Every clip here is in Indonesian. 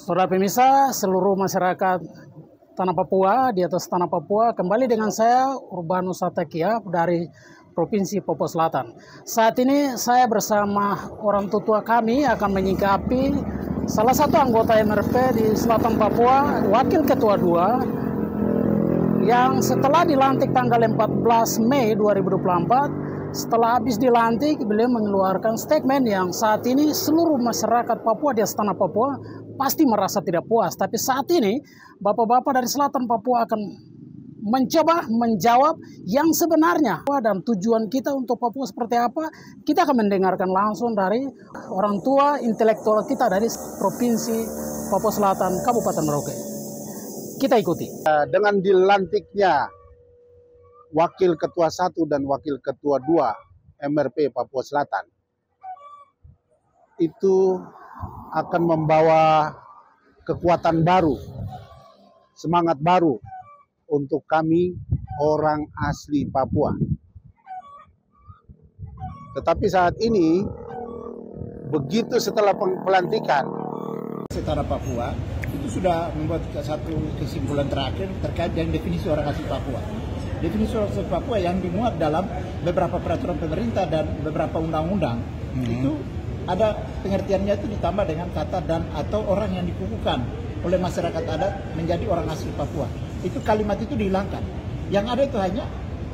Saudara pemirsa, seluruh masyarakat Tanah Papua, di atas Tanah Papua, kembali dengan saya Urbanus Atakia dari Provinsi Papua Selatan. Saat ini saya bersama orang tua kami akan menyingkapi salah satu anggota MRP di Selatan Papua, Wakil Ketua 2, yang setelah dilantik tanggal 14 Mei 2024, setelah habis dilantik, beliau mengeluarkan statement yang saat ini seluruh masyarakat Papua di atas Tanah Papua pasti merasa tidak puas. Tapi saat ini, bapak-bapak dari Selatan Papua akan mencoba menjawab yang sebenarnya. Dan tujuan kita untuk Papua seperti apa, kita akan mendengarkan langsung dari orang tua intelektual kita dari Provinsi Papua Selatan, Kabupaten Merauke. Kita ikuti. Dengan dilantiknya Wakil Ketua 1 dan Wakil Ketua 2 MRP Papua Selatan, itu akan membawa kekuatan baru, semangat baru untuk kami orang asli Papua. Tetapi saat ini, begitu setelah pelantikan, Setara Papua itu sudah membuat satu kesimpulan terakhir terkait dengan definisi orang asli Papua. Definisi orang asli Papua yang dimuat dalam beberapa peraturan pemerintah dan beberapa undang-undang itu ada pengertiannya itu ditambah dengan kata dan atau orang yang dikukuhkan oleh masyarakat adat menjadi orang asli Papua. Itu kalimat itu dihilangkan. Yang ada itu hanya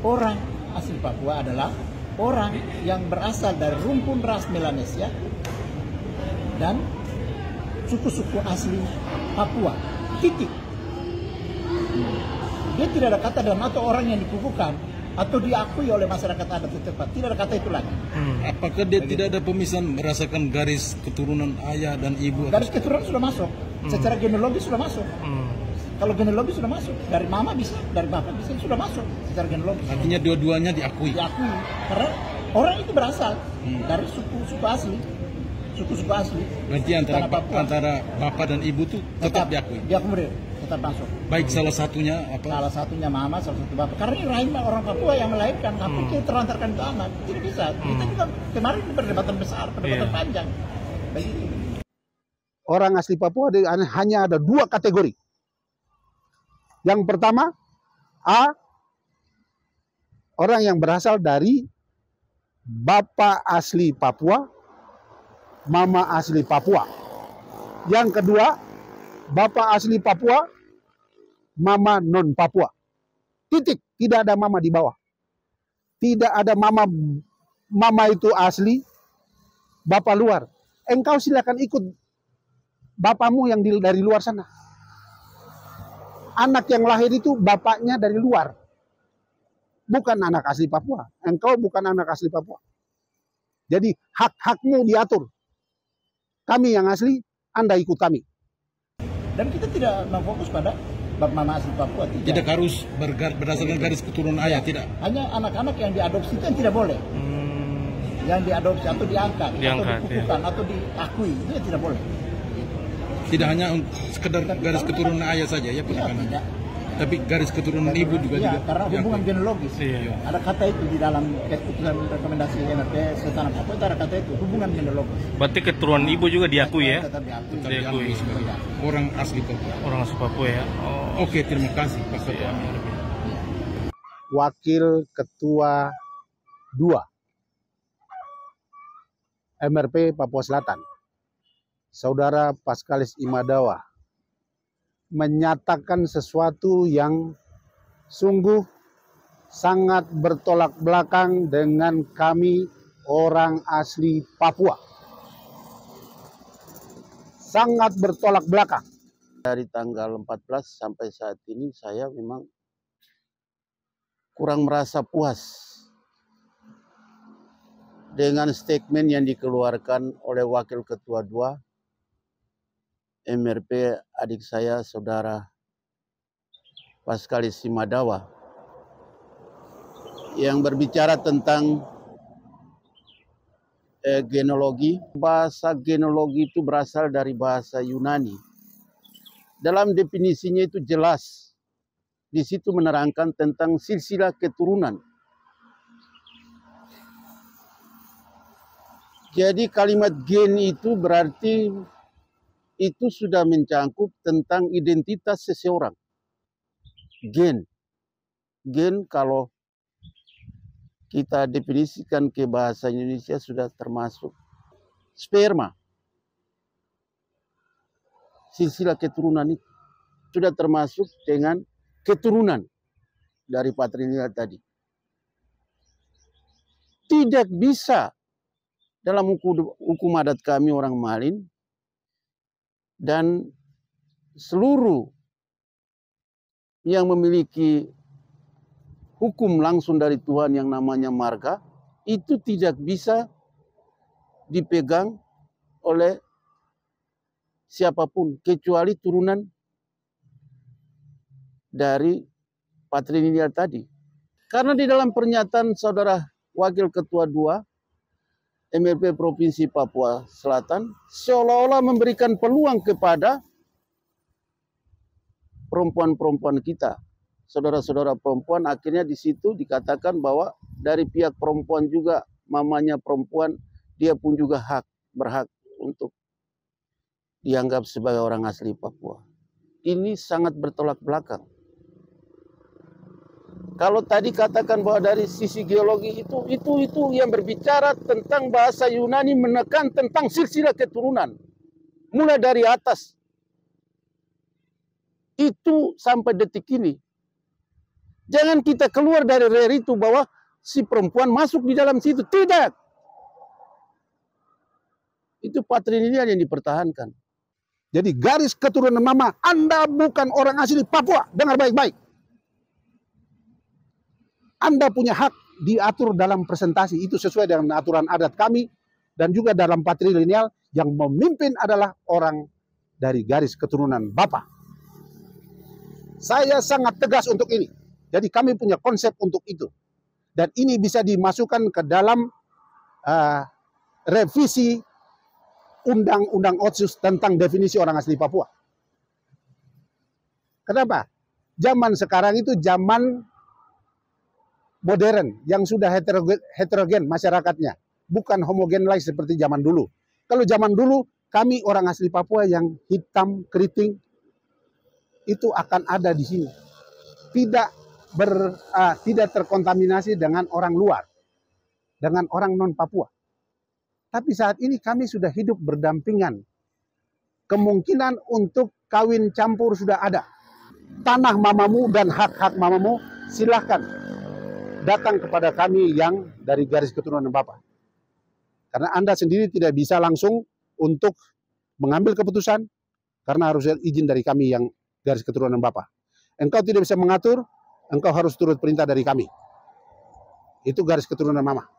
orang asli Papua adalah orang yang berasal dari rumpun ras Melanesia dan suku-suku asli Papua. Titik. Dia tidak ada kata dan atau orang yang dikukuhkan atau diakui oleh masyarakat adat setempat. Tidak ada kata itu lagi. Apakah dia tidak ada pemisahan berdasarkan garis keturunan ayah dan ibu? Garis keturunan sudah masuk. Secara genealogi sudah masuk. Kalau genealogi sudah masuk. Dari mama bisa, dari bapak bisa, sudah masuk secara genealogi. Artinya dua-duanya diakui? Diakui. Karena orang itu berasal dari suku-suku asli. Suku-suku asli. Berarti antara bapak dan ibu itu tetap diakui? Diakomodir, tetap masuk. Baik salah satunya apa? Salah satunya mama, salah satu bapak. Karena ini rahim orang Papua yang melahirkan. Apakah terlantarkan itu anak? Tidak bisa. Kita juga kemarin perdebatan besar, perdebatan panjang. Begitu. orang asli Papua hanya ada dua kategori. Yang pertama, A, orang yang berasal dari bapak asli Papua, mama asli Papua. Yang kedua, bapak asli Papua, mama non Papua. Titik, tidak ada mama di bawah. Tidak ada mama itu asli, bapak luar. Engkau silakan ikut bapakmu yang dari luar sana. Anak yang lahir itu bapaknya dari luar. Bukan anak asli Papua. Engkau bukan anak asli Papua. Jadi hak-hakmu diatur. Kami yang asli, Anda ikut kami. Dan kita tidak memfokus pada bab mama asli Papua. Tidak harus berdasarkan garis keturunan ayah, tidak? Hanya anak-anak yang diadopsi itu yang tidak boleh. Yang diadopsi atau diangkat atau dikukuhkan, atau diakui, itu yang tidak boleh. Tidak hanya sekedar garis keturunan ayah saja ya penekanan. Ya, tapi garis keturunan ibu juga ya, juga. karena hubungan genealogis. Iya. Ada kata itu di dalam keputusan rekomendasi MRP Setara Papua, itu ada kata itu, hubungan genealogis. Berarti keturunan ibu juga diakui ya? Tetap diakui. Diakui sebagai orang asli Papua. Orang asli Papua ya. Oh. Oke, terima kasih Pak Ketua. Wakil Ketua 2 MRP Papua Selatan, Saudara Paskalis Imadawa, menyatakan sesuatu yang sungguh sangat bertolak belakang dengan kami orang asli Papua. Sangat bertolak belakang. Dari tanggal 14 sampai saat ini saya memang kurang merasa puas dengan statement yang dikeluarkan oleh Wakil Ketua 2 MRP adik saya, Saudara Paskalis Imadawa, yang berbicara tentang genealogi. Bahasa genealogi itu berasal dari bahasa Yunani. Dalam definisinya itu jelas. Di situ menerangkan tentang silsilah keturunan. Jadi kalimat gen itu berarti itu sudah mencangkup tentang identitas seseorang. Gen. Gen kalau kita definisikan ke bahasa Indonesia sudah termasuk sperma. Silsilah keturunan itu sudah termasuk dengan keturunan dari patrilineal tadi. Tidak bisa dalam hukum adat kami orang Malin dan seluruh yang memiliki hukum langsung dari Tuhan yang namanya marga itu tidak bisa dipegang oleh siapapun kecuali turunan dari patrilineal tadi. Karena di dalam pernyataan saudara Wakil Ketua 2 MRP Provinsi Papua Selatan seolah-olah memberikan peluang kepada perempuan-perempuan kita, saudara-saudara perempuan. Akhirnya di situ dikatakan bahwa dari pihak perempuan juga, mamanya perempuan, dia pun juga berhak untuk dianggap sebagai orang asli Papua. Ini sangat bertolak belakang. Kalau tadi katakan bahwa dari sisi geologi itu yang berbicara tentang bahasa Yunani menekan tentang silsilah keturunan. Mulai dari atas. Itu sampai detik ini. Jangan kita keluar dari rel itu bahwa si perempuan masuk di dalam situ. Tidak. Itu patrilineal yang dipertahankan. Jadi garis keturunan mama, Anda bukan orang asli Papua. Dengar baik-baik. Anda punya hak diatur dalam presentasi. Itu sesuai dengan aturan adat kami. Dan juga dalam patrilineal yang memimpin adalah orang dari garis keturunan Bapak. Saya sangat tegas untuk ini. Jadi kami punya konsep untuk itu. Dan ini bisa dimasukkan ke dalam revisi Undang-Undang Otsus tentang definisi orang asli Papua. Kenapa? Zaman sekarang itu zaman modern yang sudah heterogen masyarakatnya. Bukan homogen lagi seperti zaman dulu. Kalau zaman dulu kami orang asli Papua yang hitam, keriting, itu akan ada di sini. Tidak terkontaminasi dengan orang luar. Dengan orang non-Papua. Tapi saat ini kami sudah hidup berdampingan. Kemungkinan untuk kawin campur sudah ada. Tanah mamamu dan hak-hak mamamu silahkan datang kepada kami yang dari garis keturunan Bapak. Karena Anda sendiri tidak bisa langsung untuk mengambil keputusan karena harus izin dari kami yang garis keturunan Bapak. Engkau tidak bisa mengatur, engkau harus turut perintah dari kami. Itu garis keturunan mama.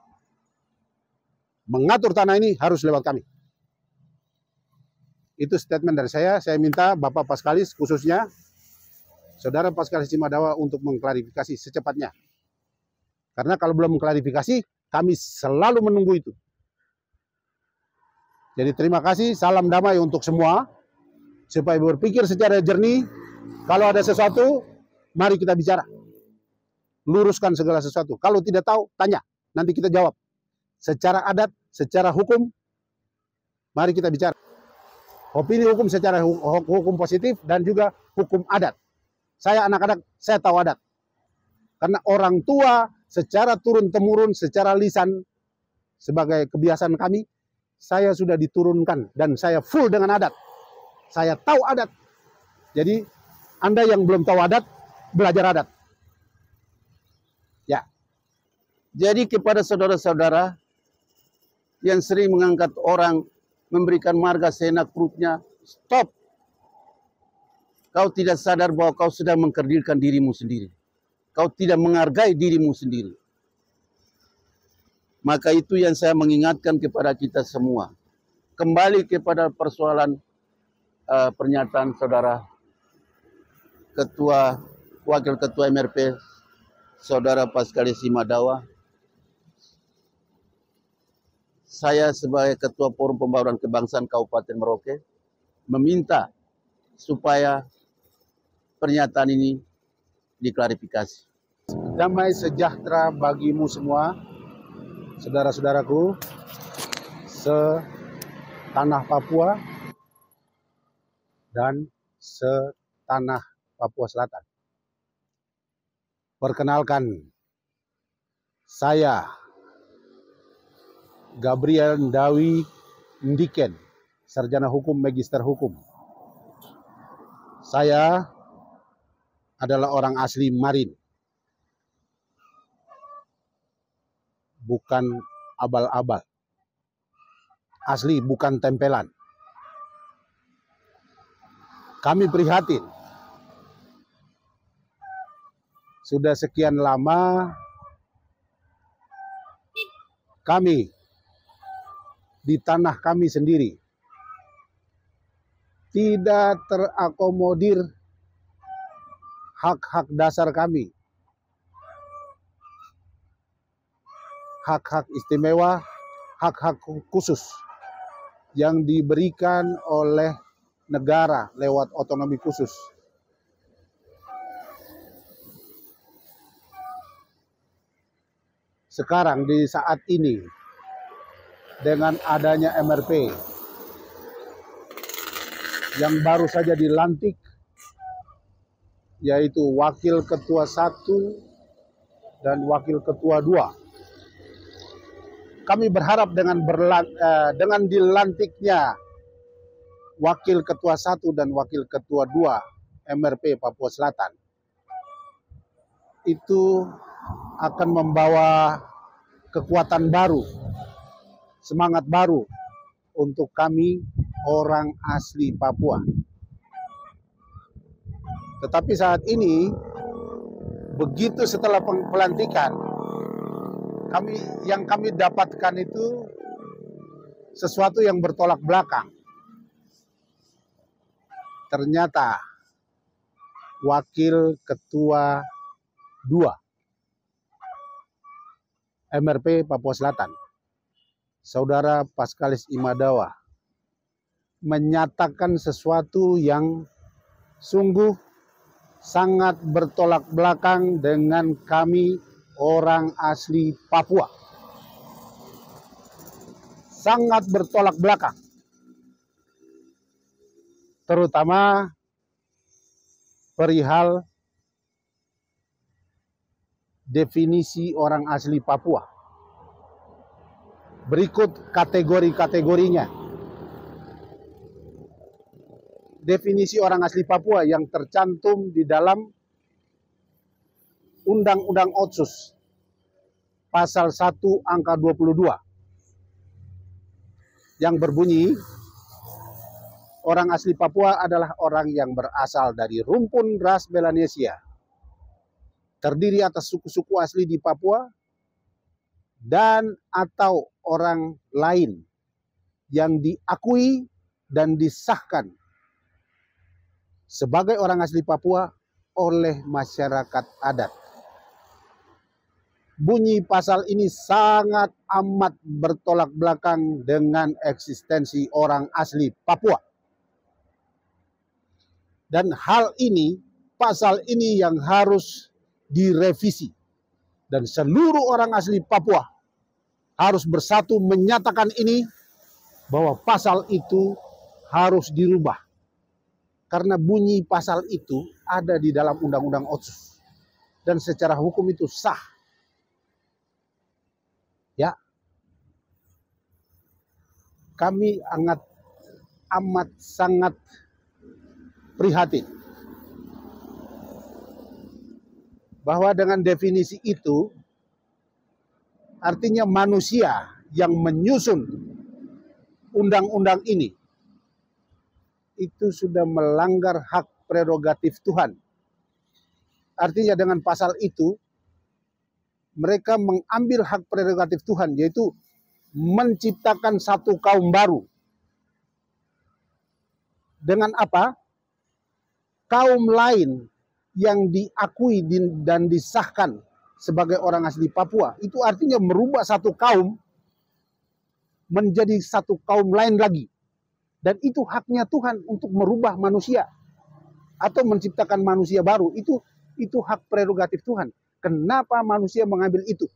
Mengatur tanah ini harus lewat kami. Itu statement dari saya. Saya minta Bapak Paskalis khususnya Saudara Paskalis Cimadawa untuk mengklarifikasi secepatnya. Karena kalau belum mengklarifikasi, kami selalu menunggu itu. Jadi terima kasih, salam damai untuk semua. Supaya berpikir secara jernih, kalau ada sesuatu, mari kita bicara. Luruskan segala sesuatu. Kalau tidak tahu, tanya. Nanti kita jawab. Secara adat, secara hukum, mari kita bicara. Opini hukum secara hukum positif dan juga hukum adat. Saya anak-anak, saya tahu adat. Karena orang tua secara turun-temurun, secara lisan, sebagai kebiasaan kami, saya sudah diturunkan dan saya full dengan adat. Saya tahu adat. Jadi, Anda yang belum tahu adat, belajar adat. Ya. Jadi kepada saudara-saudara yang sering mengangkat orang, memberikan marga seenak perutnya, stop. Kau tidak sadar bahwa kau sedang mengkerdilkan dirimu sendiri. Kau tidak menghargai dirimu sendiri. Maka itu yang saya mengingatkan kepada kita semua. Kembali kepada persoalan pernyataan saudara Wakil Ketua MRP, Saudara Paskalis Cimadawa. Saya sebagai Ketua Forum Pembangunan Kebangsaan Kabupaten Merauke meminta supaya pernyataan ini diklarifikasi. Damai sejahtera bagimu semua, saudara-saudaraku, setanah Papua, dan setanah Papua Selatan. Perkenalkan, saya Gabriel Ndawi Ndiken, sarjana hukum, magister hukum. Saya adalah orang asli Marin, bukan abal-abal. Asli, bukan tempelan. Kami prihatin. Sudah sekian lama kami di tanah kami sendiri tidak terakomodir hak-hak dasar kami, hak-hak istimewa, hak-hak khusus yang diberikan oleh negara lewat otonomi khusus. Sekarang di saat ini, dengan adanya MRP yang baru saja dilantik, yaitu Wakil Ketua 1 dan Wakil Ketua 2. Kami berharap dengan dilantiknya Wakil Ketua 1 dan Wakil Ketua 2 MRP Papua Selatan, itu akan membawa kekuatan baru, semangat baru untuk kami orang asli Papua. Tetapi saat ini, begitu setelah pelantikan, yang kami dapatkan itu sesuatu yang bertolak belakang. Ternyata Wakil Ketua 2 MRP Papua Selatan, Saudara Paskalis Imadawa, menyatakan sesuatu yang sungguh sangat bertolak belakang dengan kami orang asli Papua. Sangat bertolak belakang. Terutama perihal definisi orang asli Papua. Berikut kategori-kategorinya. Definisi orang asli Papua yang tercantum di dalam Undang-Undang Otsus pasal 1 angka 22 yang berbunyi, orang asli Papua adalah orang yang berasal dari rumpun ras Melanesia, terdiri atas suku-suku asli di Papua dan atau orang lain yang diakui dan disahkan sebagai orang asli Papua oleh masyarakat adat. Bunyi pasal ini sangat amat bertolak belakang dengan eksistensi orang asli Papua. Dan hal ini, pasal ini yang harus direvisi. Dan seluruh orang asli Papua harus bersatu menyatakan ini, bahwa pasal itu harus dirubah. Karena bunyi pasal itu ada di dalam Undang-Undang Otsus. Dan secara hukum itu sah. Ya, kami amat sangat prihatin bahwa dengan definisi itu artinya manusia yang menyusun undang-undang ini itu sudah melanggar hak prerogatif Tuhan. Artinya dengan pasal itu mereka mengambil hak prerogatif Tuhan, yaitu menciptakan satu kaum baru. Dengan apa? Kaum lain yang diakui dan disahkan sebagai orang asli Papua. Itu artinya merubah satu kaum menjadi satu kaum lain lagi. Dan itu haknya Tuhan untuk merubah manusia atau menciptakan manusia baru. Itu hak prerogatif Tuhan. Kenapa manusia mengambil itu?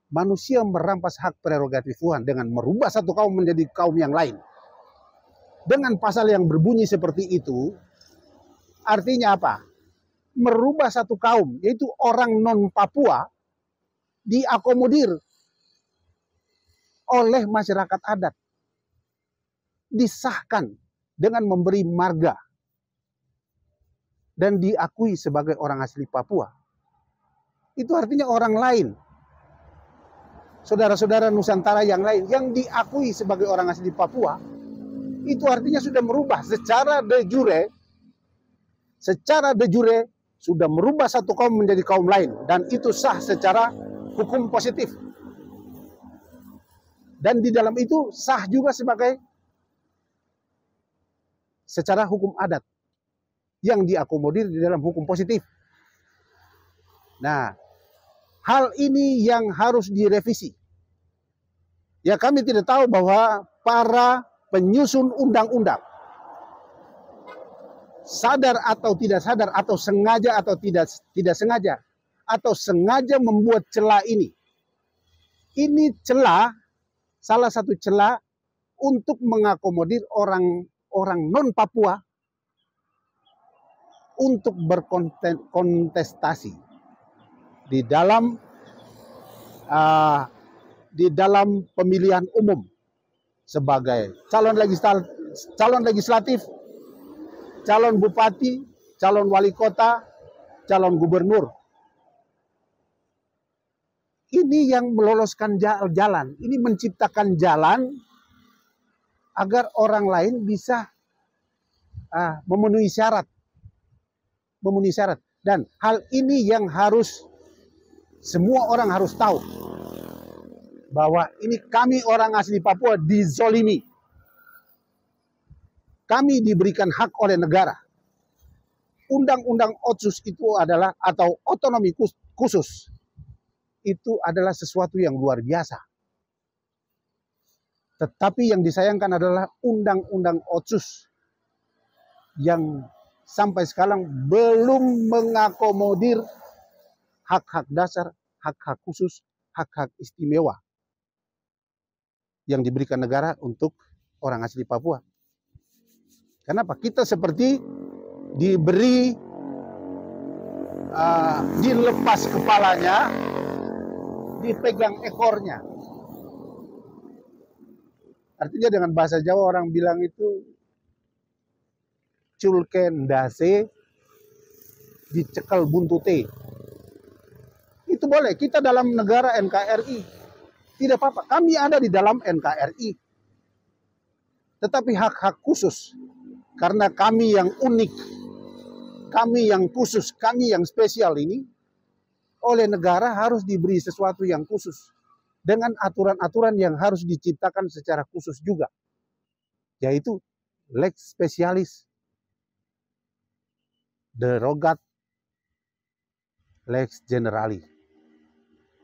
Manusia merampas hak prerogatif Tuhan dengan merubah satu kaum menjadi kaum yang lain. dengan pasal yang berbunyi seperti itu, artinya apa? Merubah satu kaum, yaitu orang non-Papua, diakomodir oleh masyarakat adat. Disahkan dengan memberi marga. Dan diakui sebagai orang asli Papua. Itu artinya orang lain. Saudara-saudara Nusantara yang lain yang diakui sebagai orang asli Papua, itu artinya sudah merubah secara de jure sudah merubah satu kaum menjadi kaum lain, dan itu sah secara hukum positif. Dan di dalam itu sah juga sebagai secara hukum adat yang diakomodir di dalam hukum positif. Nah, hal ini yang harus direvisi. Ya, kami tidak tahu bahwa para penyusun undang-undang sadar atau tidak sadar, atau sengaja atau tidak sengaja, atau sengaja membuat celah ini. Ini celah, salah satu celah untuk mengakomodir orang non-Papua untuk berkontestasi di dalam pemilihan umum sebagai calon legislatif, calon bupati, calon wali kota, calon gubernur. Ini yang meloloskan jalan, ini menciptakan jalan agar orang lain bisa memenuhi syarat. Dan hal ini yang harus semua orang harus tahu, bahwa ini kami orang asli Papua dizolimi. Kami diberikan hak oleh negara. Undang-undang Otsus itu adalah, atau otonomi khusus, itu adalah sesuatu yang luar biasa. Tetapi yang disayangkan adalah undang-undang Otsus yang sampai sekarang belum mengakomodir hak-hak dasar, hak-hak khusus, hak-hak istimewa yang diberikan negara untuk orang asli Papua. Kenapa? Kita seperti diberi, dilepas kepalanya, dipegang ekornya. Artinya dengan bahasa Jawa orang bilang itu culken dase, dicekal buntute. Itu boleh, kita dalam negara NKRI. Tidak apa-apa, kami ada di dalam NKRI. Tetapi hak-hak khusus, karena kami yang unik, kami yang khusus, kami yang spesial ini, oleh negara harus diberi sesuatu yang khusus. Dengan aturan-aturan yang harus diciptakan secara khusus juga. Yaitu lex specialis, derogat, lex generali.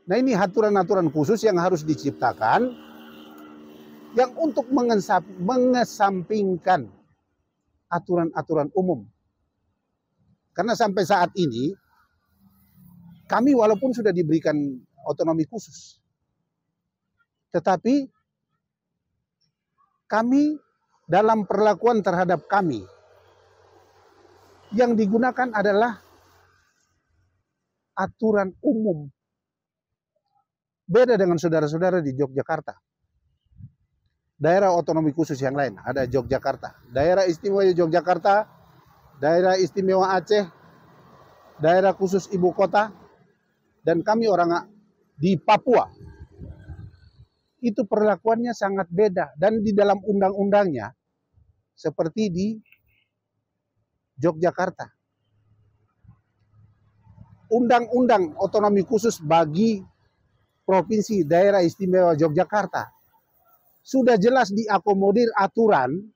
Nah, ini aturan-aturan khusus yang harus diciptakan, yang untuk mengesampingkan aturan-aturan umum. Karena sampai saat ini, kami walaupun sudah diberikan otonomi khusus, tetapi kami dalam perlakuan terhadap kami, yang digunakan adalah aturan umum. Beda dengan saudara-saudara di Yogyakarta. Daerah otonomi khusus yang lain, ada Yogyakarta, daerah istimewa Yogyakarta, daerah istimewa Aceh, daerah khusus ibu kota, dan kami orang di Papua. Itu perlakuannya sangat beda, dan di dalam undang-undangnya seperti di Yogyakarta. Undang-undang otonomi khusus bagi Provinsi Daerah Istimewa Yogyakarta sudah jelas diakomodir aturan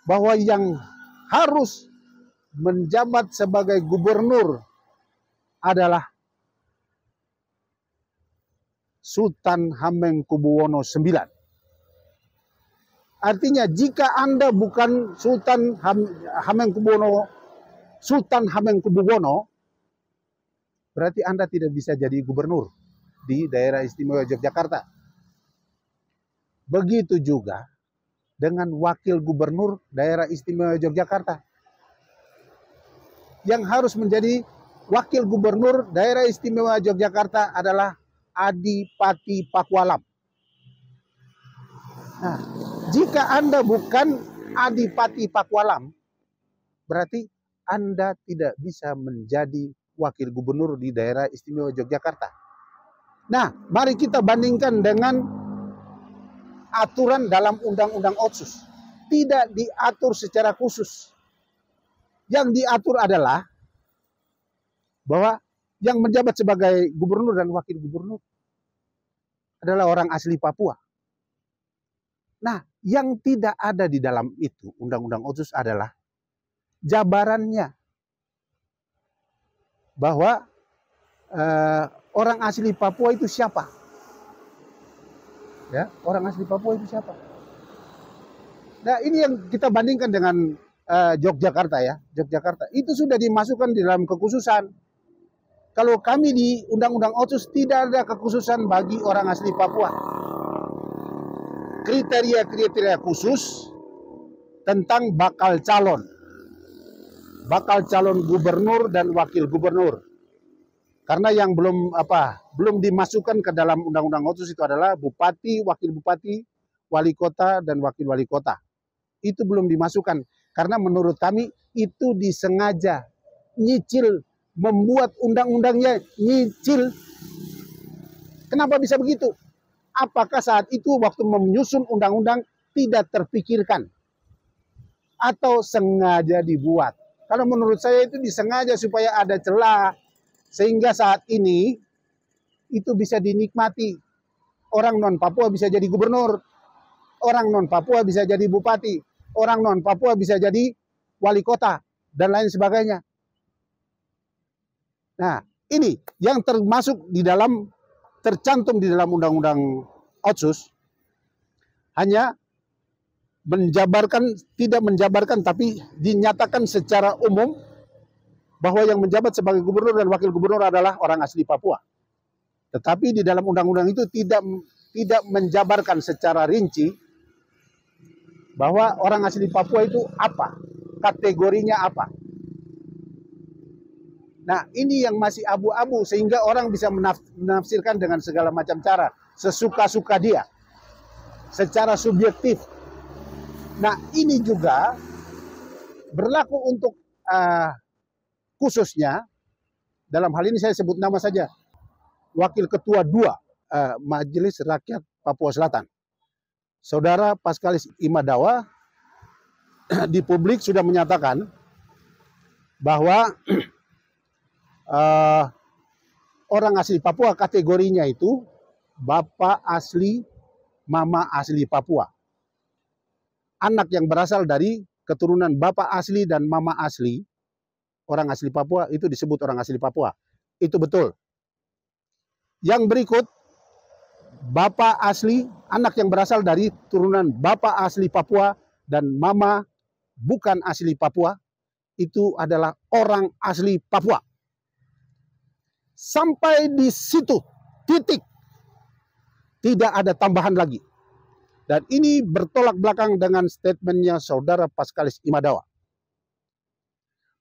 bahwa yang harus menjabat sebagai gubernur adalah Sultan Hamengkubuwono IX. Artinya jika Anda bukan Sultan Hamengkubuwono, berarti Anda tidak bisa jadi gubernur di daerah istimewa Yogyakarta. Begitu juga dengan wakil gubernur daerah istimewa Yogyakarta. Yang harus menjadi wakil gubernur daerah istimewa Yogyakarta adalah Adipati Pakualam. Nah, jika Anda bukan Adipati Pakualam, berarti Anda tidak bisa menjadi wakil gubernur di daerah istimewa Yogyakarta. Nah, mari kita bandingkan dengan aturan dalam Undang-Undang Otsus. Tidak diatur secara khusus. Yang diatur adalah bahwa yang menjabat sebagai gubernur dan wakil gubernur adalah orang asli Papua. Nah, yang tidak ada di dalam itu, Undang-Undang Otsus adalah jabarannya. Bahwa orang asli Papua itu siapa? Ya, orang asli Papua itu siapa? Nah, ini yang kita bandingkan dengan Yogyakarta ya. Yogyakarta itu sudah dimasukkan di dalam kekhususan. Kalau kami di Undang-Undang Otsus tidak ada kekhususan bagi orang asli Papua. Kriteria-kriteria khusus tentang bakal calon gubernur dan wakil gubernur. Karena yang belum dimasukkan ke dalam Undang-Undang Otsus itu adalah bupati, wakil bupati, wali kota dan wakil wali kota. Itu belum dimasukkan karena menurut kami itu disengaja nyicil, membuat undang-undangnya nyicil. Kenapa bisa begitu? Apakah saat itu waktu menyusun undang-undang tidak terpikirkan atau sengaja dibuat? Kalau menurut saya itu disengaja supaya ada celah sehingga saat ini itu bisa dinikmati. Orang non Papua bisa jadi gubernur, orang non Papua bisa jadi bupati, orang non Papua bisa jadi wali kota dan lain sebagainya. Nah, ini yang tercantum di dalam Undang-Undang Otsus hanya tidak menjabarkan tapi dinyatakan secara umum bahwa yang menjabat sebagai gubernur dan wakil gubernur adalah orang asli Papua. Tetapi di dalam undang-undang itu tidak menjabarkan secara rinci bahwa orang asli Papua itu apa, kategorinya apa. Nah, ini yang masih abu-abu sehingga orang bisa menafsirkan dengan segala macam cara, sesuka-suka dia, secara subjektif. Nah, ini juga berlaku untuk khususnya, dalam hal ini saya sebut nama saja, Wakil Ketua 2 Majelis Rakyat Papua Selatan, Saudara Paskalis Imadawa, di publik sudah menyatakan bahwa orang asli Papua kategorinya itu Bapak asli, Mama asli Papua. Anak yang berasal dari keturunan Bapak asli dan Mama asli, orang asli Papua itu disebut orang asli Papua. Itu betul. Yang berikut, Bapak asli, anak yang berasal dari turunan Bapak asli Papua dan Mama bukan asli Papua, itu adalah orang asli Papua. Sampai di situ, titik. Tidak ada tambahan lagi. Dan ini bertolak belakang dengan statementnya Saudara Paskalis Imadawa.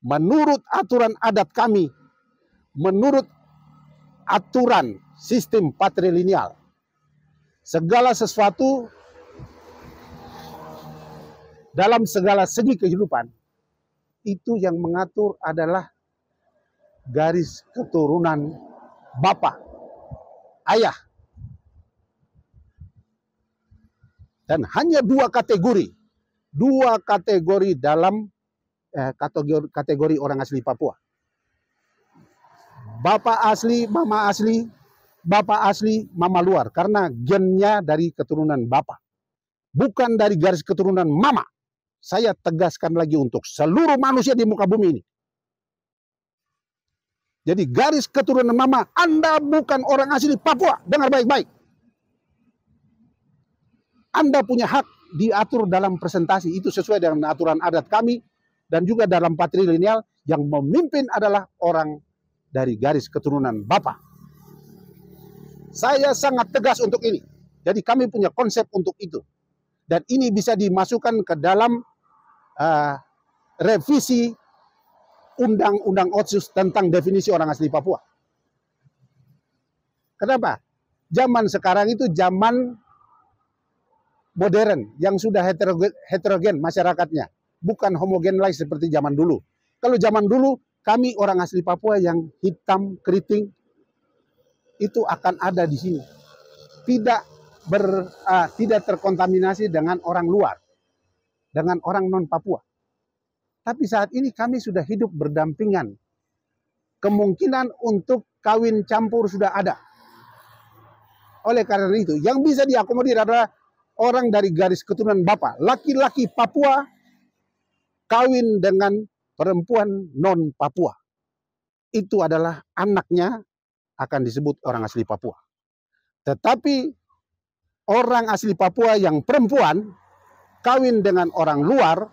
Menurut aturan adat kami, menurut aturan sistem patrilineal, segala sesuatu dalam segala segi kehidupan, itu yang mengatur adalah garis keturunan bapak, ayah. Dan hanya dua kategori dalam kategori orang asli Papua. Bapak asli, mama asli, bapak asli, mama luar. Karena gennya dari keturunan bapak. Bukan dari garis keturunan mama. Saya tegaskan lagi untuk seluruh manusia di muka bumi ini. Jadi garis keturunan mama, Anda bukan orang asli Papua. Dengar baik-baik. Anda punya hak diatur dalam presentasi. Itu sesuai dengan aturan adat kami. Dan juga dalam patrilineal yang memimpin adalah orang dari garis keturunan Bapak. Saya sangat tegas untuk ini. Jadi kami punya konsep untuk itu. Dan ini bisa dimasukkan ke dalam revisi Undang-Undang Otsus tentang definisi orang asli Papua. Kenapa? Zaman sekarang itu zaman modern yang sudah heterogen masyarakatnya, bukan homogen lagi seperti zaman dulu. Kalau zaman dulu kami orang asli Papua yang hitam keriting itu akan ada di sini, tidak terkontaminasi dengan orang luar, dengan orang non Papua. Tapi saat ini kami sudah hidup berdampingan. Kemungkinan untuk kawin campur sudah ada. Oleh karena itu, yang bisa diakomodir adalah orang dari garis keturunan Bapak. Laki-laki Papua kawin dengan perempuan non Papua. Itu adalah anaknya akan disebut orang asli Papua. Tetapi orang asli Papua yang perempuan kawin dengan orang luar,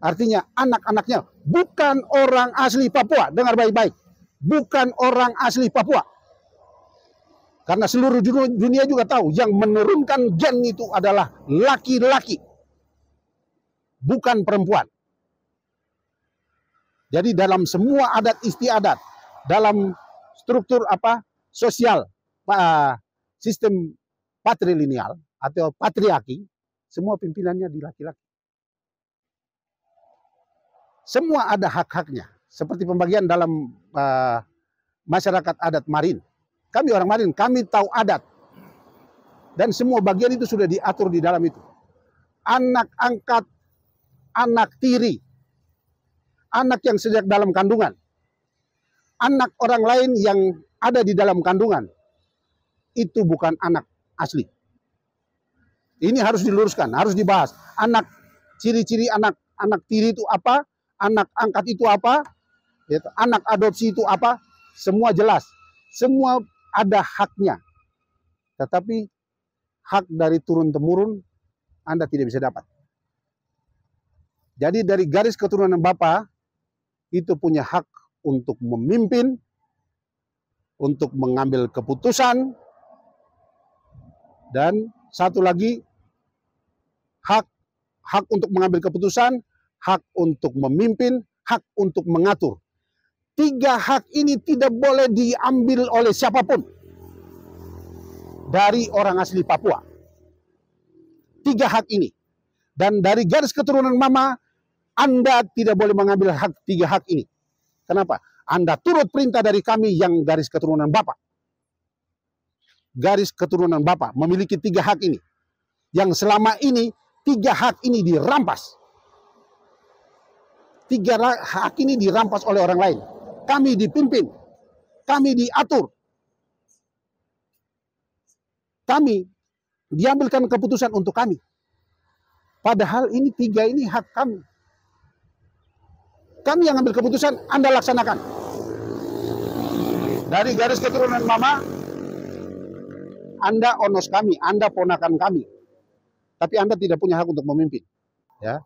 artinya anak-anaknya bukan orang asli Papua. Dengar baik-baik. Bukan orang asli Papua. Karena seluruh dunia juga tahu yang menurunkan gen itu adalah laki-laki. Bukan perempuan. Jadi dalam semua adat istiadat, dalam struktur sosial, sistem patrilineal atau patriarki, semua pimpinannya di laki-laki. Semua ada hak-haknya. Seperti pembagian dalam masyarakat adat Marin. Kami orang Marin, kami tahu adat. Dan semua bagian itu sudah diatur di dalam itu. Anak angkat, anak tiri, anak yang sejak dalam kandungan, anak orang lain yang ada di dalam kandungan, itu bukan anak asli. Ini harus diluruskan, harus dibahas. Anak, ciri-ciri anak tiri itu apa, anak angkat itu apa, anak adopsi itu apa, semua jelas. Semua ada haknya. Tetapi hak dari turun-temurun Anda tidak bisa dapat. Jadi dari garis keturunan Bapak, itu punya hak untuk memimpin, untuk mengambil keputusan, dan satu lagi, hak untuk mengambil keputusan, hak untuk memimpin, hak untuk mengatur. 3 hak ini tidak boleh diambil oleh siapapun dari orang asli Papua. 3 hak ini. Dan dari garis keturunan Mama, Anda tidak boleh mengambil 3 hak ini. Kenapa? Anda turut perintah dari kami yang garis keturunan Bapak. Garis keturunan Bapak memiliki 3 hak ini. Yang selama ini 3 hak ini dirampas. 3 hak ini dirampas oleh orang lain. Kami dipimpin. Kami diatur. Kami diambilkan keputusan untuk kami. Padahal ini 3 ini hak kami. Kami yang ambil keputusan, Anda laksanakan. Dari garis keturunan Mama, Anda onos kami, Anda ponakan kami. Tapi Anda tidak punya hak untuk memimpin. Ya.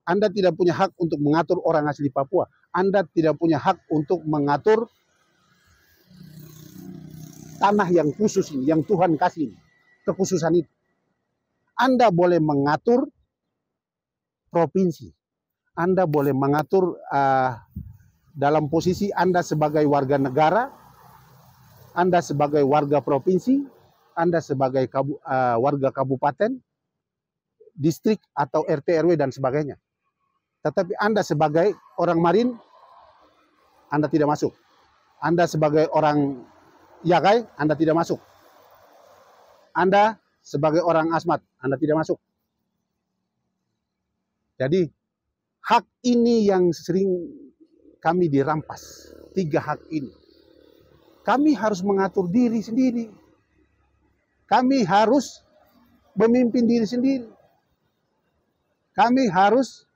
Anda tidak punya hak untuk mengatur orang asli Papua. Anda tidak punya hak untuk mengatur tanah yang khusus ini, yang Tuhan kasih ini. Kekhususan itu. Anda boleh mengatur provinsi. Anda boleh mengatur dalam posisi Anda sebagai warga negara, Anda sebagai warga provinsi, Anda sebagai warga kabupaten, distrik atau RT RW dan sebagainya. Tetapi Anda sebagai orang Marin, Anda tidak masuk. Anda sebagai orang Yakai, Anda tidak masuk. Anda sebagai orang Asmat, Anda tidak masuk. Jadi hak ini yang sering kami dirampas. 3 hak ini. Kami harus mengatur diri sendiri. Kami harus memimpin diri sendiri. Kami harus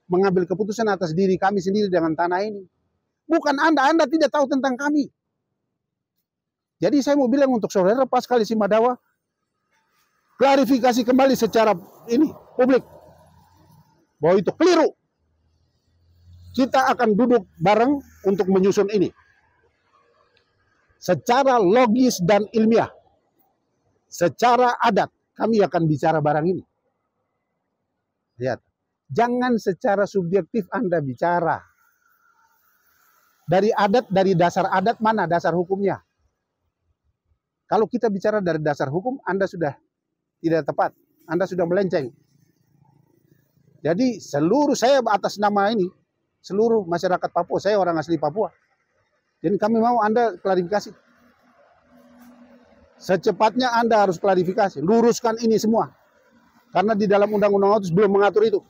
mengambil keputusan atas diri kami sendiri dengan tanah ini. Bukan Anda tidak tahu tentang kami. Jadi saya mau bilang untuk saudara Paskal Simadawa, klarifikasi kembali secara ini publik bahwa itu keliru. Kita akan duduk bareng untuk menyusun ini secara logis dan ilmiah, secara adat, kami akan bicara barang ini. Lihat, jangan secara subjektif Anda bicara. Dari adat, dari dasar adat mana dasar hukumnya? Kalau kita bicara dari dasar hukum, Anda sudah tidak tepat. Anda sudah melenceng. Jadi seluruh saya atas nama ini, seluruh masyarakat Papua, saya orang asli Papua. Jadi kami mau Anda klarifikasi. Secepatnya Anda harus klarifikasi, luruskan ini semua. Karena di dalam Undang-Undang Otsus belum mengatur itu.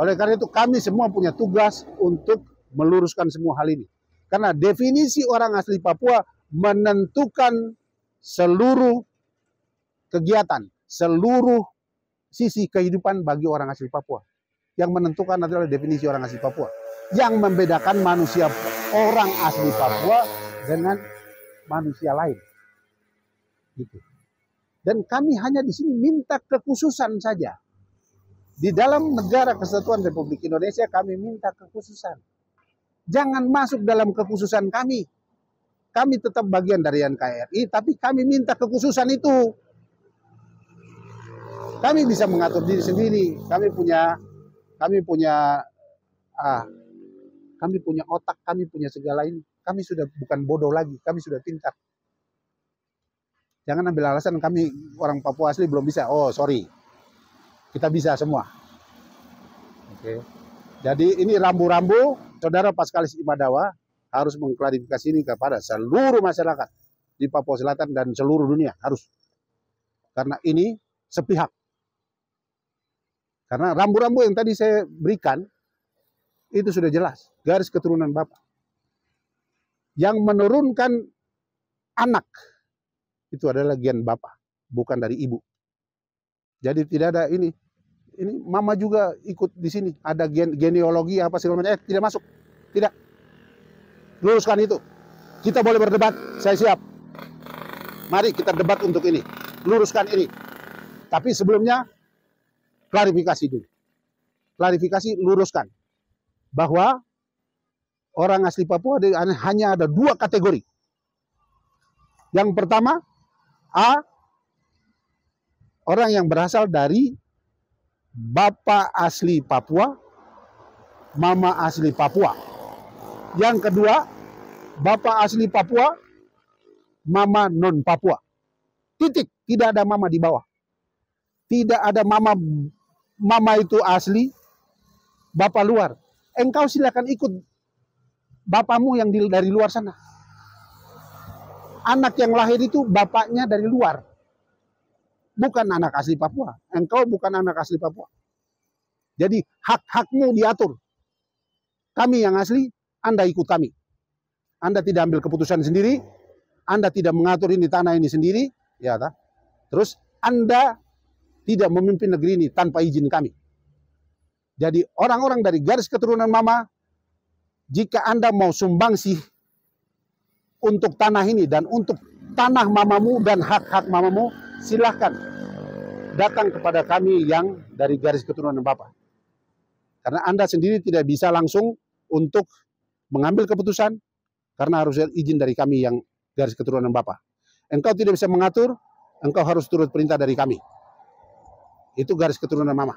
Oleh karena itu kami semua punya tugas untuk meluruskan semua hal ini. Karena definisi orang asli Papua menentukan seluruh kegiatan, seluruh sisi kehidupan bagi orang asli Papua. Yang menentukan adalah definisi orang asli Papua. Yang membedakan manusia orang asli Papua dengan manusia lain. Gitu. Dan kami hanya di sini minta kekhususan saja. Di dalam negara kesatuan Republik Indonesia kami minta kekhususan. Jangan masuk dalam kekhususan kami. Kami tetap bagian dari NKRI, tapi kami minta kekhususan itu. Kami bisa mengatur diri sendiri. Kami punya otak, kami punya segala ini. Kami sudah bukan bodoh lagi, kami sudah pintar. Jangan ambil alasan kami orang Papua asli belum bisa. Oh, sorry. Kita bisa semua. Oke. Jadi ini rambu-rambu, Saudara Paskalis Imadawa harus mengklarifikasi ini kepada seluruh masyarakat di Papua Selatan dan seluruh dunia. Harus. Karena ini sepihak. Karena rambu-rambu yang tadi saya berikan, itu sudah jelas. Garis keturunan Bapak. Yang menurunkan anak, itu adalah gen Bapak, bukan dari Ibu. Jadi tidak ada ini Mama juga ikut di sini. Ada genealogi apa segala macam. Tidak masuk. Tidak. Luruskan itu. Kita boleh berdebat. Saya siap. Mari kita debat untuk ini. Luruskan ini. Tapi sebelumnya klarifikasi dulu. Klarifikasi, luruskan. Bahwa orang asli Papua hanya ada 2 kategori. Yang pertama, A, orang yang berasal dari Bapak asli Papua, Mama asli Papua. Yang kedua, Bapak asli Papua, Mama non Papua. Titik, tidak ada Mama di bawah. Tidak ada Mama itu asli, Bapak luar. Engkau silakan ikut bapakmu yang dari luar sana. Anak yang lahir itu bapaknya dari luar. Bukan anak asli Papua. Engkau bukan anak asli Papua. Jadi hak-hakmu diatur. Kami yang asli, Anda ikut kami. Anda tidak ambil keputusan sendiri. Anda tidak mengatur ini tanah ini sendiri. Ya, tak? Terus Anda tidak memimpin negeri ini tanpa izin kami. Jadi orang-orang dari garis keturunan Mama, jika Anda mau sumbangsi untuk tanah ini dan untuk tanah mamamu dan hak-hak mamamu, silahkan datang kepada kami yang dari garis keturunan Bapak. Karena Anda sendiri tidak bisa langsung untuk mengambil keputusan, karena harus izin dari kami yang garis keturunan Bapak. Engkau tidak bisa mengatur, engkau harus turut perintah dari kami. Itu garis keturunan Mama.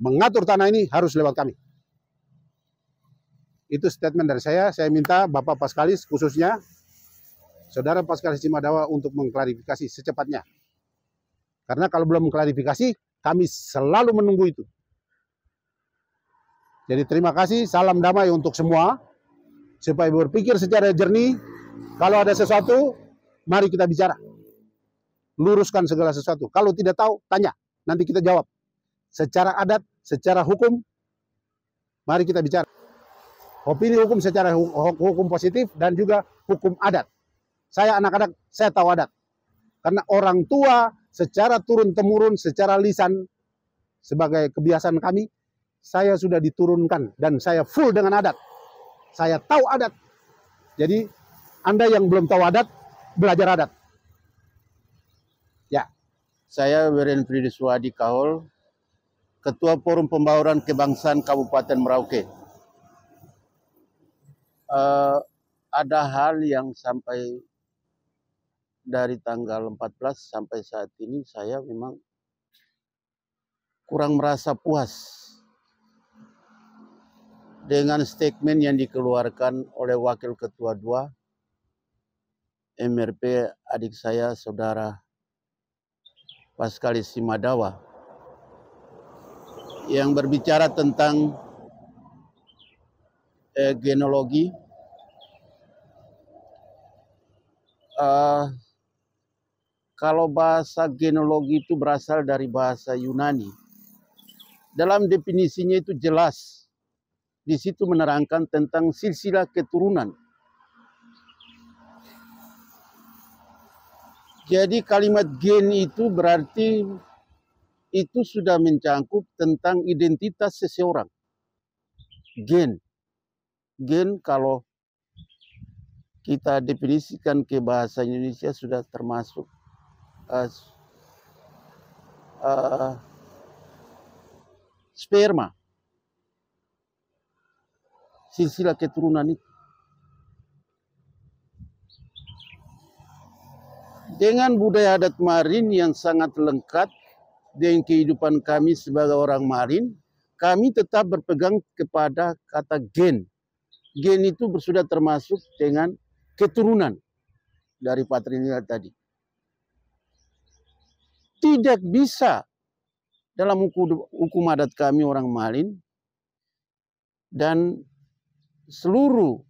Mengatur tanah ini harus lewat kami. Itu statement dari saya minta Bapak Paskalis khususnya, Saudara Paskalis Imadawa untuk mengklarifikasi secepatnya. Karena kalau belum mengklarifikasi, kami selalu menunggu itu. Jadi terima kasih, salam damai untuk semua. Supaya berpikir secara jernih, kalau ada sesuatu, mari kita bicara. Luruskan segala sesuatu. Kalau tidak tahu, tanya. Nanti kita jawab. Secara adat, secara hukum, mari kita bicara. Opini hukum secara hukum positif dan juga hukum adat. Saya anak-anak, saya tahu adat. Karena orang tua secara turun-temurun, secara lisan, sebagai kebiasaan kami, saya sudah diturunkan dan saya full dengan adat. Saya tahu adat. Jadi, Anda yang belum tahu adat, belajar adat. Ya. Saya Weren Fridi Suwadi Kahol, Ketua Forum Pembauran Kebangsaan Kabupaten Merauke. Ada hal yang sampai dari tanggal 14 sampai saat ini saya memang kurang merasa puas dengan statement yang dikeluarkan oleh Wakil Ketua 2 MRP adik saya, Saudara Paskalis Simadawa, yang berbicara tentang genealogi. Kalau bahasa genealogi itu berasal dari bahasa Yunani. Dalam definisinya itu jelas. Di situ menerangkan tentang silsilah keturunan. Jadi kalimat gen itu berarti itu sudah mencangkup tentang identitas seseorang. Gen. Gen kalau kita definisikan ke bahasa Indonesia sudah termasuk sperma. Silsilah keturunan itu. Dengan budaya adat Marin yang sangat lengkap dengan kehidupan kami sebagai orang Marin, kami tetap berpegang kepada kata gen. Gen itu sudah termasuk dengan keturunan dari patrilineal tadi. Tidak bisa dalam hukum adat kami orang Marin dan seluruh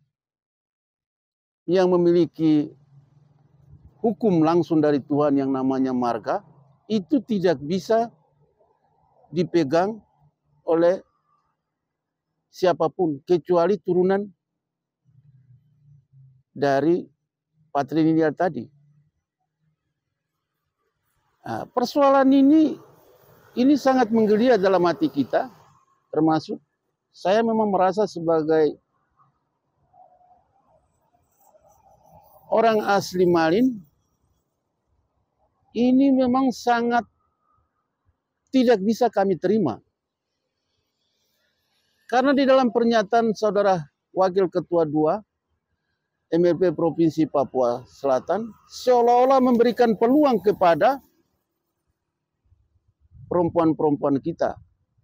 yang memiliki hukum langsung dari Tuhan yang namanya marga, itu tidak bisa dipegang oleh siapapun kecuali turunan dari patrilineal tadi. Nah, persoalan ini sangat menggeliat dalam hati kita, termasuk saya memang merasa sebagai orang asli Malin, ini memang sangat tidak bisa kami terima. Karena di dalam pernyataan Saudara Wakil Ketua 2 MRP Provinsi Papua Selatan, seolah-olah memberikan peluang kepada perempuan-perempuan kita.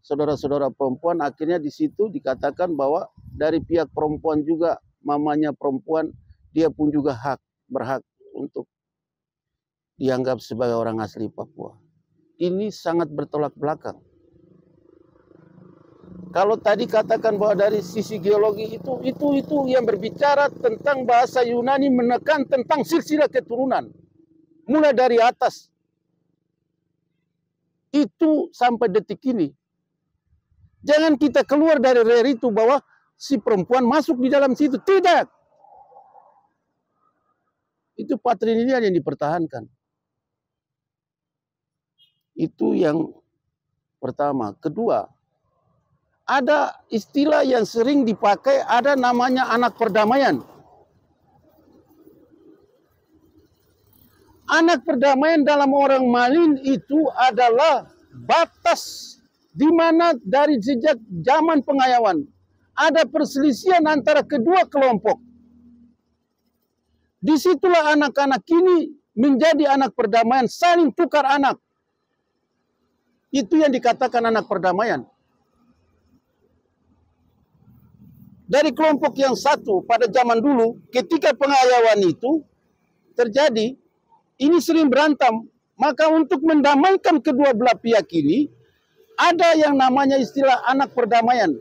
Saudara-saudara perempuan, akhirnya di situ dikatakan bahwa dari pihak perempuan juga, mamanya perempuan, dia pun juga berhak untuk dianggap sebagai orang asli Papua. Ini sangat bertolak belakang. Kalau tadi katakan bahwa dari sisi geologi itu yang berbicara tentang bahasa Yunani menekan tentang silsilah keturunan. Mulai dari atas. Itu sampai detik ini. Jangan kita keluar dari rel itu bahwa si perempuan masuk di dalam situ. Tidak. Itu patrilineal yang dipertahankan. Itu yang pertama. Kedua, ada istilah yang sering dipakai, ada namanya anak perdamaian. Anak perdamaian dalam orang Malin itu adalah batas di mana dari sejak zaman pengayaan ada perselisihan antara kedua kelompok. Disitulah anak-anak ini menjadi anak perdamaian, saling tukar anak. Itu yang dikatakan anak perdamaian. Dari kelompok yang satu pada zaman dulu, ketika pengayaan itu terjadi, ini sering berantem. Maka untuk mendamaikan kedua belah pihak ini, ada yang namanya istilah anak perdamaian.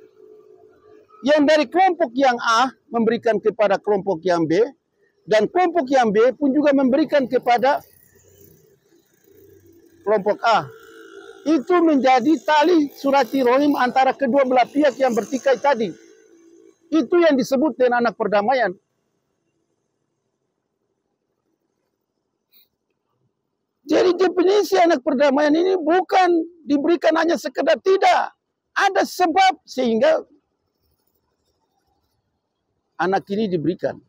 Yang dari kelompok yang A memberikan kepada kelompok yang B, dan kelompok yang B pun juga memberikan kepada kelompok A. Itu menjadi tali silaturahim antara kedua belah pihak yang bertikai tadi. Itu yang disebut dengan anak perdamaian. Jadi definisi anak perdamaian ini bukan diberikan hanya sekedar, tidak. Ada sebab sehingga anak ini diberikan.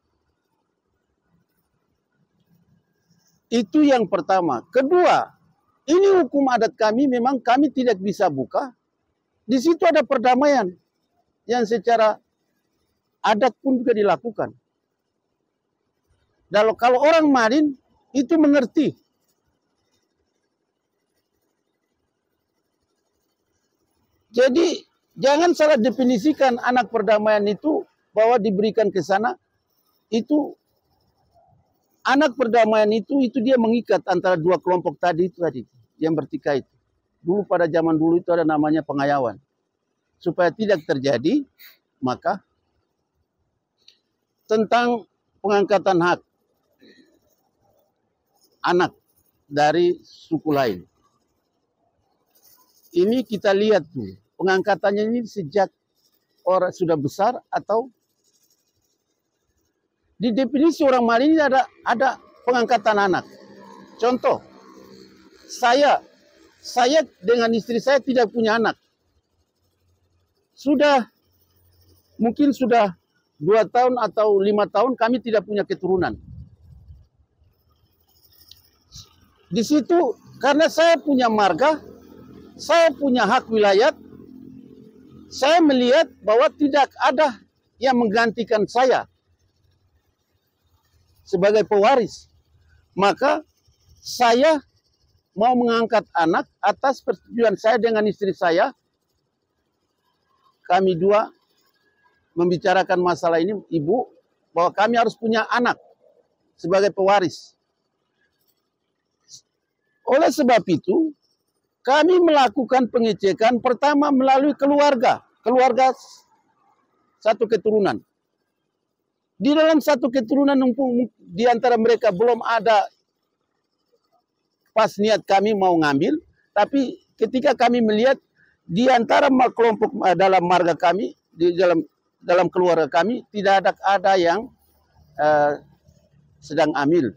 Itu yang pertama. Kedua, ini hukum adat kami memang kami tidak bisa buka. Di situ ada perdamaian yang secara adat pun juga dilakukan. Kalau orang Marin itu mengerti. Jadi jangan salah definisikan anak perdamaian itu bahwa diberikan ke sana itu anak perdamaian itu dia mengikat antara dua kelompok tadi yang bertikai itu. Dulu pada zaman dulu itu ada namanya pengayaan. Supaya tidak terjadi, maka tentang pengangkatan hak anak dari suku lain. Ini kita lihat tuh, pengangkatannya ini sejak orang sudah besar atau di definisi orang Mali ini ada pengangkatan anak. Contoh, saya dengan istri saya tidak punya anak. Mungkin sudah 2 tahun atau 5 tahun kami tidak punya keturunan. Di situ karena saya punya marga, saya punya hak wilayah, saya melihat bahwa tidak ada yang menggantikan saya sebagai pewaris. Maka saya mau mengangkat anak atas persetujuan saya dengan istri saya. Kami dua membicarakan masalah ini, Ibu, bahwa kami harus punya anak sebagai pewaris. Oleh sebab itu, kami melakukan pengecekan pertama melalui keluarga satu keturunan. Di dalam satu keturunan di antara mereka belum ada pas niat kami mau ngambil, tapi ketika kami melihat di antara kelompok dalam marga kami, di dalam keluarga kami tidak ada yang sedang ambil.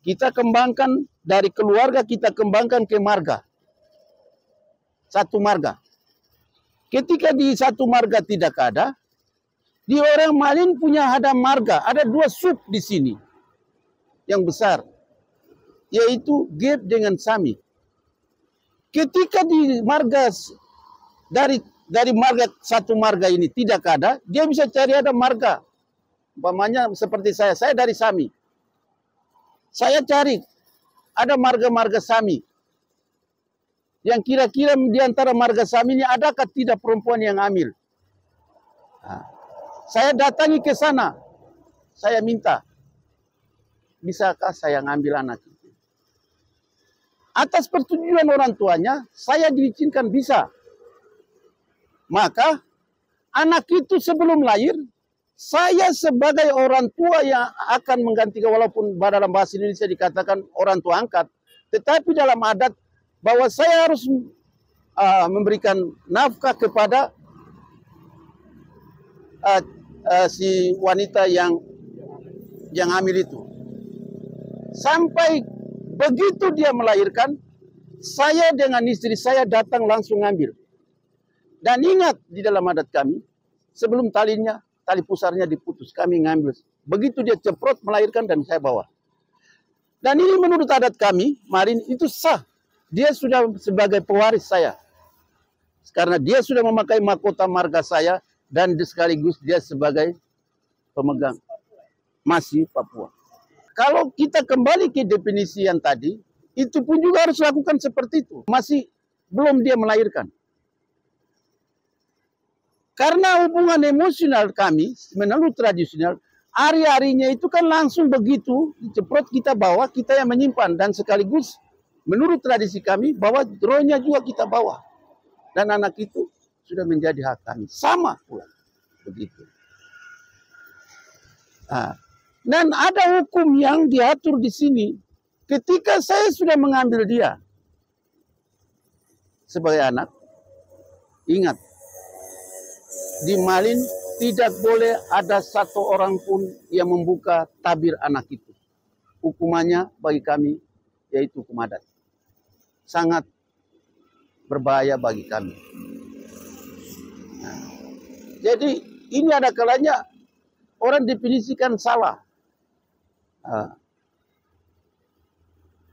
Kita kembangkan dari keluarga, kita kembangkan ke marga. Satu marga. Ketika di satu marga tidak ada, di orang Malin punya ada marga, ada 2 sub di sini yang besar, yaitu Gep dengan Sami. Ketika di marga dari marga satu marga ini tidak ada, dia bisa cari ada marga. Umpamanya seperti saya dari Sami. Saya cari ada marga-marga Sami. Yang kira-kira di antara marga Sami ini adakah tidak perempuan yang hamil? Nah, saya datangi ke sana. Saya minta, bisakah saya ngambil anak itu? Atas persetujuan orang tuanya, saya diizinkan bisa. Maka, anak itu sebelum lahir, saya sebagai orang tua yang akan menggantikan, walaupun dalam bahasa Indonesia dikatakan orang tua angkat, tetapi dalam adat bahwa saya harus memberikan nafkah kepada si wanita yang hamil itu. Sampai begitu dia melahirkan, saya dengan istri saya datang langsung ngambil. Dan ingat di dalam adat kami, sebelum tali pusarnya diputus, kami ngambil. Begitu dia ceprot melahirkan dan saya bawa. Dan ini menurut adat kami, Marin itu sah. Dia sudah sebagai pewaris saya. Karena dia sudah memakai mahkota marga saya, dan sekaligus dia sebagai pemegang masih Papua. Kalau kita kembali ke definisi yang tadi, itu pun juga harus lakukan seperti itu. Masih belum dia melahirkan. Karena hubungan emosional kami, menurut tradisional, hari-harinya itu kan langsung begitu, ceprot kita bawa, kita yang menyimpan. Dan sekaligus, menurut tradisi kami, bahwa rohnya juga kita bawa. Dan anak itu sudah menjadi hak kami. Sama pula. Begitu. Nah, dan ada hukum yang diatur di sini. Ketika saya sudah mengambil dia sebagai anak, ingat, di Malin tidak boleh ada satu orang pun yang membuka tabir anak itu. Hukumannya bagi kami yaitu hukum adat. Sangat berbahaya bagi kami. Nah, jadi ini ada kalanya orang definisikan salah.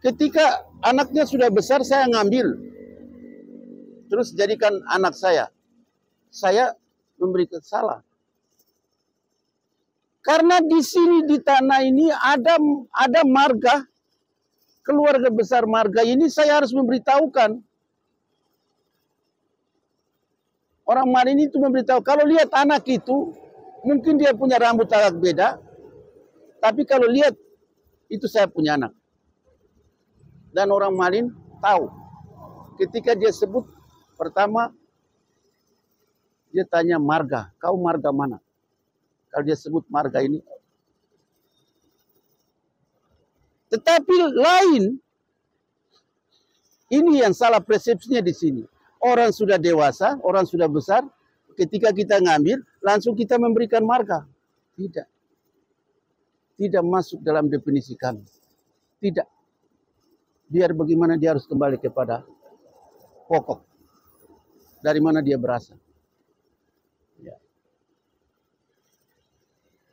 Ketika anaknya sudah besar, saya ngambil. Terus jadikan anak saya. Saya memberikan salah. Karena di sini di tanah ini ada marga keluarga besar marga ini saya harus memberitahukan. Orang Malin itu memberitahu, kalau lihat anak itu, mungkin dia punya rambut agak beda, tapi kalau lihat, itu saya punya anak. Dan orang Malin tahu, ketika dia sebut, pertama, dia tanya marga, kau marga mana? Kalau dia sebut marga ini. Tetapi lain, ini yang salah persepsinya di sini. Orang sudah dewasa, orang sudah besar, ketika kita ngambil, langsung kita memberikan marga. Tidak. Tidak masuk dalam definisi kami. Tidak. Biar bagaimana dia harus kembali kepada pokok. Dari mana dia berasal. Ya.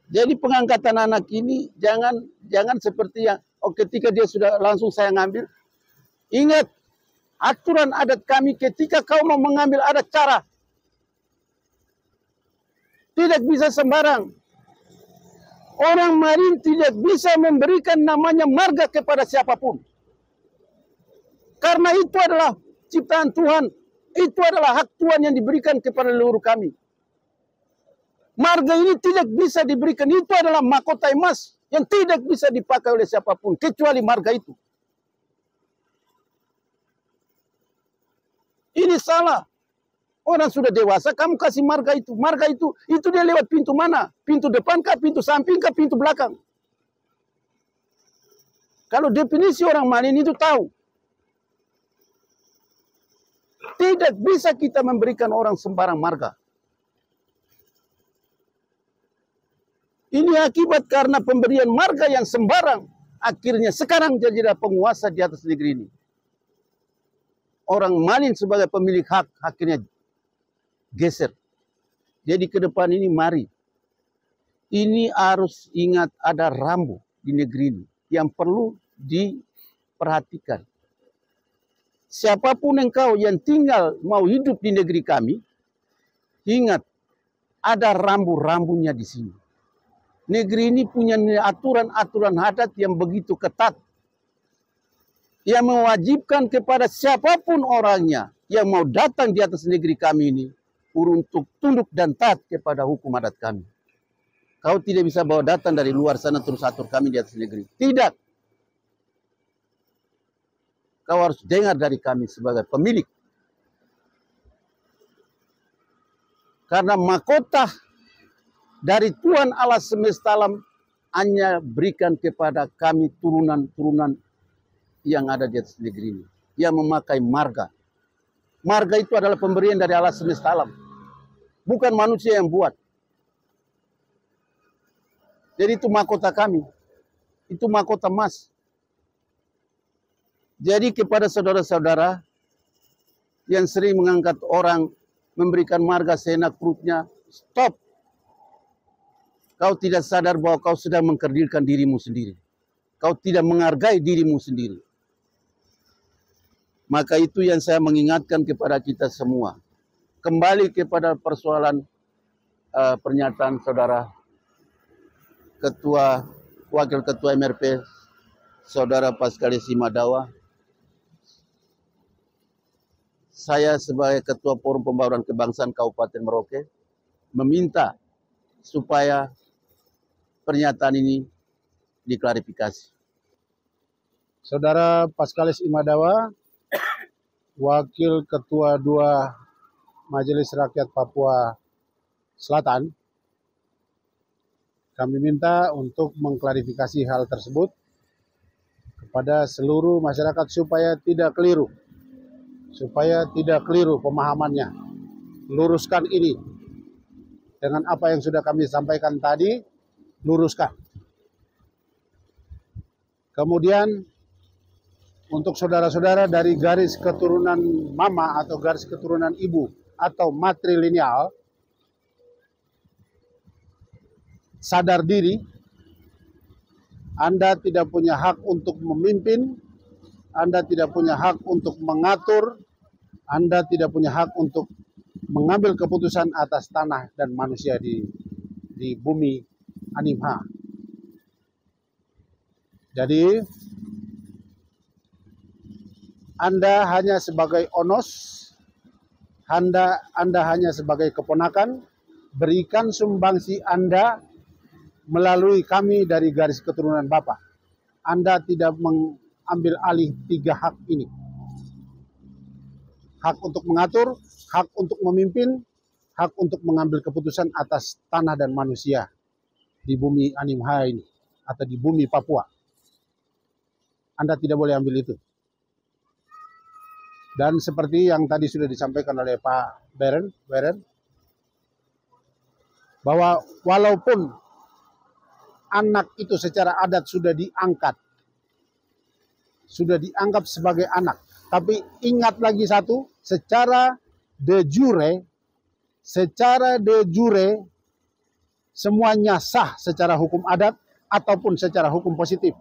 Jadi pengangkatan anak ini jangan seperti yang, ketika dia sudah langsung saya ngambil. Ingat, aturan adat kami ketika kau mau mengambil ada cara. Tidak bisa sembarang. Orang Malin tidak bisa memberikan namanya marga kepada siapapun. Karena itu adalah ciptaan Tuhan. Itu adalah hak Tuhan yang diberikan kepada leluhur kami. Marga ini tidak bisa diberikan. Itu adalah mahkota emas yang tidak bisa dipakai oleh siapapun. Kecuali marga itu. Ini salah. Orang sudah dewasa, kamu kasih marga itu. Marga itu dia lewat pintu mana? Pintu depan kah, pintu samping kah, pintu belakang? Kalau definisi orang Malin itu tahu. Tidak bisa kita memberikan orang sembarang marga. Ini akibat karena pemberian marga yang sembarang. Akhirnya sekarang jadi penguasa di atas negeri ini. Orang Malin sebagai pemilik hak akhirnya geser. Jadi ke depan ini mari. Ini harus ingat ada rambu di negeri ini yang perlu diperhatikan. Siapapun engkau yang tinggal mau hidup di negeri kami, ingat ada rambu-rambunya di sini. Negeri ini punya aturan-aturan adat yang begitu ketat. Yang mewajibkan kepada siapapun orangnya yang mau datang di atas negeri kami ini untuk tunduk dan taat kepada hukum adat kami. Kau tidak bisa bawa datang dari luar sana terus atur kami di atas negeri. Tidak. Kau harus dengar dari kami sebagai pemilik. Karena mahkota dari Tuhan Allah semesta alam hanya berikan kepada kami turunan-turunan yang ada di atas negeri ini. Yang memakai marga. Marga itu adalah pemberian dari Allah semesta alam. Bukan manusia yang buat. Jadi itu mahkota kami. Itu mahkota emas. Jadi kepada saudara-saudara yang sering mengangkat orang, memberikan marga seenak perutnya, stop. Kau tidak sadar bahwa kau sedang mengkerdilkan dirimu sendiri. Kau tidak menghargai dirimu sendiri. Maka itu yang saya mengingatkan kepada kita semua. Kembali kepada persoalan pernyataan saudara Wakil Ketua MRP, Saudara Paskalis Imadawa. Saya sebagai Ketua Forum Pembangunan Kebangsaan Kabupaten Merauke meminta supaya pernyataan ini diklarifikasi. Saudara Paskalis Imadawa, Wakil Ketua 2 Majelis Rakyat Papua Selatan, kami minta untuk mengklarifikasi hal tersebut kepada seluruh masyarakat supaya tidak keliru. Supaya tidak keliru pemahamannya. Luruskan ini. Dengan apa yang sudah kami sampaikan tadi, luruskan. Kemudian, untuk saudara-saudara dari garis keturunan mama atau garis keturunan ibu atau matrilineal, sadar diri, Anda tidak punya hak untuk memimpin, Anda tidak punya hak untuk mengatur, Anda tidak punya hak untuk mengambil keputusan atas tanah dan manusia di bumi Animha. Jadi, Anda hanya sebagai onos, Anda hanya sebagai keponakan, berikan sumbangsi Anda melalui kami dari garis keturunan Bapak. Anda tidak mengambil alih 3 hak ini. Hak untuk mengatur, hak untuk memimpin, hak untuk mengambil keputusan atas tanah dan manusia di bumi Animha ini, atau di bumi Papua. Anda tidak boleh ambil itu. Dan seperti yang tadi sudah disampaikan oleh Pak Beren, bahwa walaupun anak itu secara adat sudah dianggap sebagai anak, tapi ingat lagi satu, secara de jure semuanya sah secara hukum adat ataupun secara hukum positif.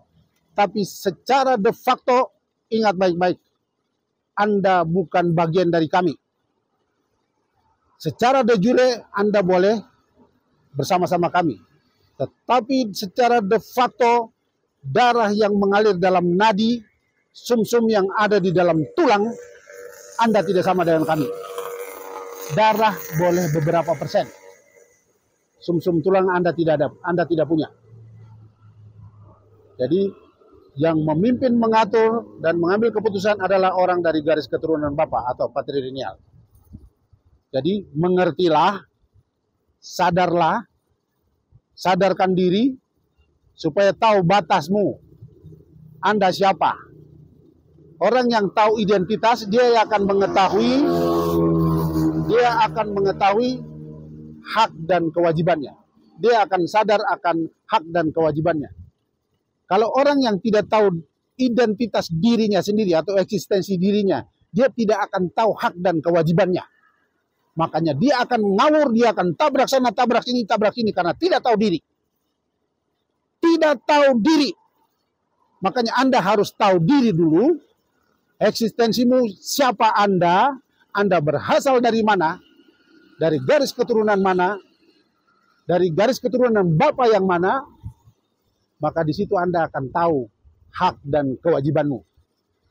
Tapi secara de facto, ingat baik-baik, Anda bukan bagian dari kami. Secara de jure Anda boleh bersama-sama kami. Tetapi secara de facto, darah yang mengalir dalam nadi, sumsum yang ada di dalam tulang, Anda tidak sama dengan kami. Darah boleh beberapa persen. Sumsum tulang Anda tidak punya. Jadi yang memimpin, mengatur, dan mengambil keputusan adalah orang dari garis keturunan Bapak atau patrilineal. Jadi mengertilah, sadarkan diri, supaya tahu batasmu. Anda siapa? Orang yang tahu identitas, dia akan mengetahui hak dan kewajibannya. Dia akan sadar akan hak dan kewajibannya. Kalau orang yang tidak tahu identitas dirinya sendiri atau eksistensi dirinya, dia tidak akan tahu hak dan kewajibannya. Makanya dia akan ngawur, dia akan tabrak sana, tabrak sini, karena tidak tahu diri. Tidak tahu diri. Makanya Anda harus tahu diri dulu, eksistensimu, siapa Anda berasal dari mana, dari garis keturunan mana, dari garis keturunan Bapak yang mana, maka di situ Anda akan tahu hak dan kewajibanmu.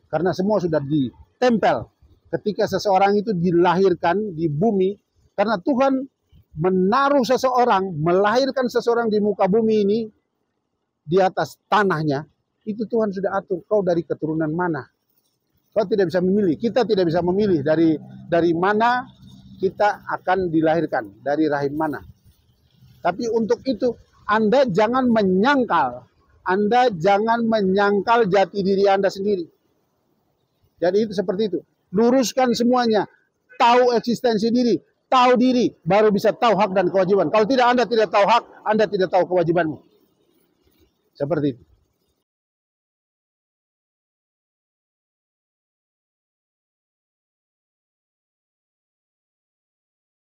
Karena semua sudah ditempel ketika seseorang itu dilahirkan di bumi, karena Tuhan menaruh seseorang, melahirkan seseorang di muka bumi ini, di atas tanahnya, itu Tuhan sudah atur kau dari keturunan mana. Kau tidak bisa memilih, kita tidak bisa memilih dari mana kita akan dilahirkan, dari rahim mana. Tapi untuk itu Anda jangan menyangkal jati diri Anda sendiri. Jadi itu seperti itu. Luruskan semuanya, tahu eksistensi diri, tahu diri, baru bisa tahu hak dan kewajiban. Kalau tidak, Anda tidak tahu hak, Anda tidak tahu kewajibanmu. Seperti itu.